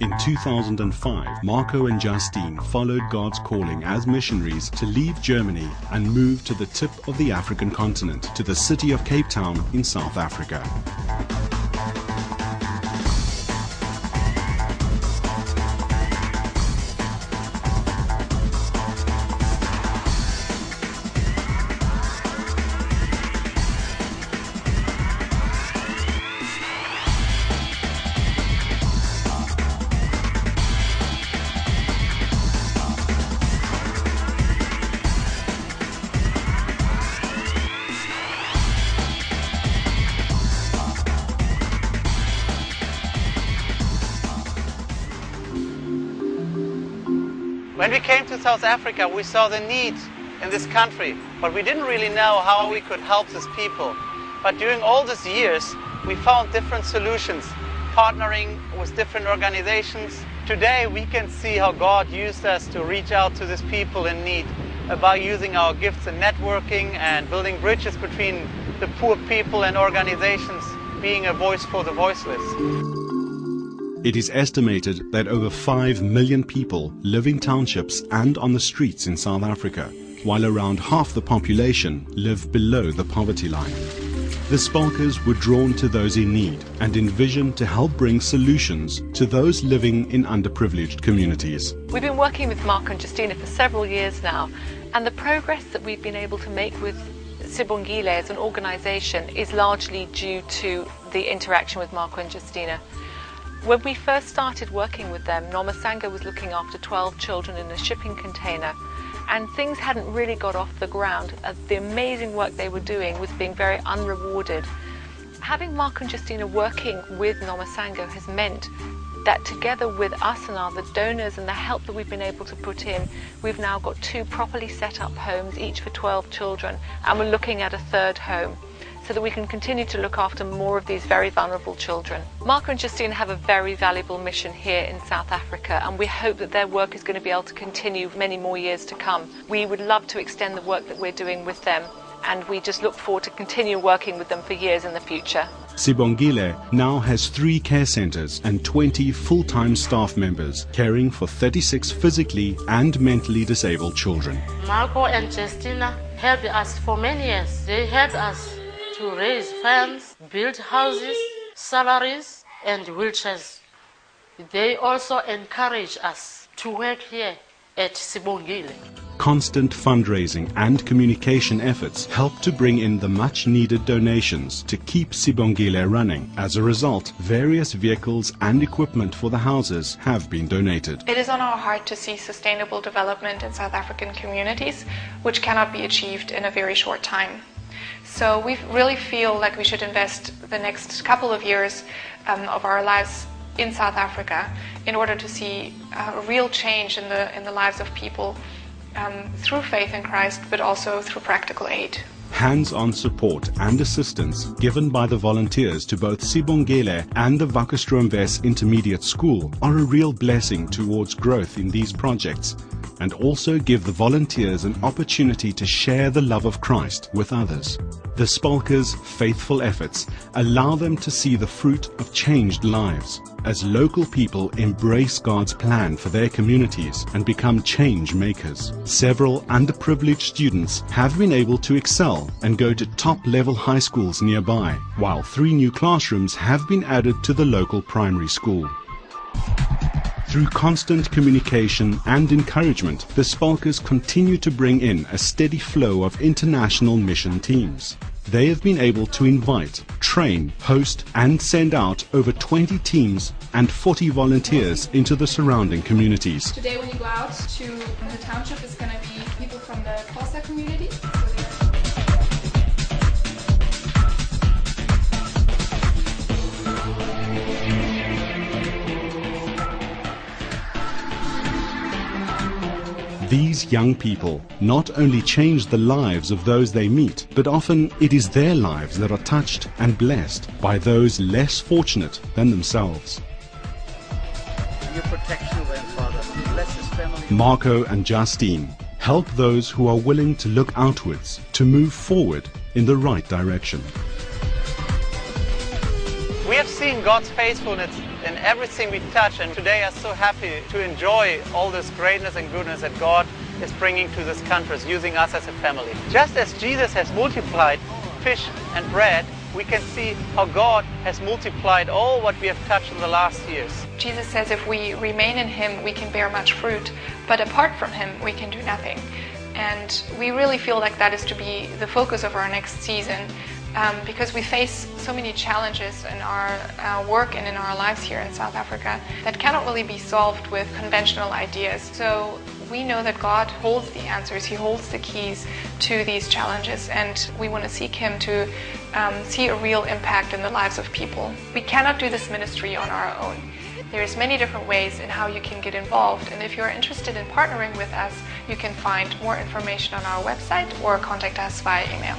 In 2005, Marco and Justine followed God's calling as missionaries to leave Germany and move to the tip of the African continent, to the city of Cape Town in South Africa. When we came to South Africa, we saw the need in this country, but we didn't really know how we could help these people. But during all these years, we found different solutions, partnering with different organizations. Today, we can see how God used us to reach out to these people in need by using our gifts and networking and building bridges between the poor people and organizations, being a voice for the voiceless. It is estimated that over 5 million people live in townships and on the streets in South Africa, while around half the population live below the poverty line. The Spalkers were drawn to those in need and envisioned to help bring solutions to those living in underprivileged communities. We've been working with Marco and Justina for several years now, and the progress that we've been able to make with Sibongile as an organization is largely due to the interaction with Marco and Justina. When we first started working with them, Nomasanga was looking after 12 children in a shipping container, and things hadn't really got off the ground. The amazing work they were doing was being very unrewarded. Having Marco and Justina working with Nomasanga has meant that together with us and other donors and the help that we've been able to put in, we've now got 2 properly set up homes, each for 12 children, and we're looking at a 3rd home, so that we can continue to look after more of these very vulnerable children. Marco and Justina have a very valuable mission here in South Africa, and we hope that their work is going to be able to continue many more years to come. We would love to extend the work that we're doing with them, and we just look forward to continue working with them for years in the future. Sibongile now has 3 care centers and 20 full-time staff members, caring for 36 physically and mentally disabled children. Marco and Justina helped us for many years. They helped us to raise funds, build houses, salaries, and wheelchairs. They also encourage us to work here at Sibongile. Constant fundraising and communication efforts help to bring in the much-needed donations to keep Sibongile running. As a result, various vehicles and equipment for the houses have been donated. It is on our heart to see sustainable development in South African communities, which cannot be achieved in a very short time. So we really feel like we should invest the next couple of years of our lives in South Africa in order to see a real change in the lives of people through faith in Christ, but also through practical aid. Hands-on support and assistance given by the volunteers to both Sibongile and the Wakkerstroomwes Intermediate School are a real blessing towards growth in these projects, and also give the volunteers an opportunity to share the love of Christ with others. The Spalkers' faithful efforts allow them to see the fruit of changed lives as local people embrace God's plan for their communities and become change makers. Several underprivileged students have been able to excel and go to top-level high schools nearby, while 3 new classrooms have been added to the local primary school. Through constant communication and encouragement, the Spalkers continue to bring in a steady flow of international mission teams. They have been able to invite, train, host and send out over 20 teams and 40 volunteers into the surrounding communities. Today when you go out to the township, it's going to be people from the Xhosa community. These young people not only change the lives of those they meet, but often it is their lives that are touched and blessed by those less fortunate than themselves. You protect children, Father. Bless his family. Marco and Justine help those who are willing to look outwards, to move forward in the right direction. We have seen God's faithfulness in everything we touch, and today are so happy to enjoy all this greatness and goodness that God is bringing to this country, is using us as a family. Just as Jesus has multiplied fish and bread, we can see how God has multiplied all what we have touched in the last years. Jesus says if we remain in Him, we can bear much fruit, but apart from Him, we can do nothing. And we really feel like that is to be the focus of our next season, because we face so many challenges in our work and in our lives here in South Africa that cannot really be solved with conventional ideas. So we know that God holds the answers, He holds the keys to these challenges, and we want to seek Him to see a real impact in the lives of people. We cannot do this ministry on our own. There's many different ways in how you can get involved, and if you're interested in partnering with us, you can find more information on our website or contact us via email.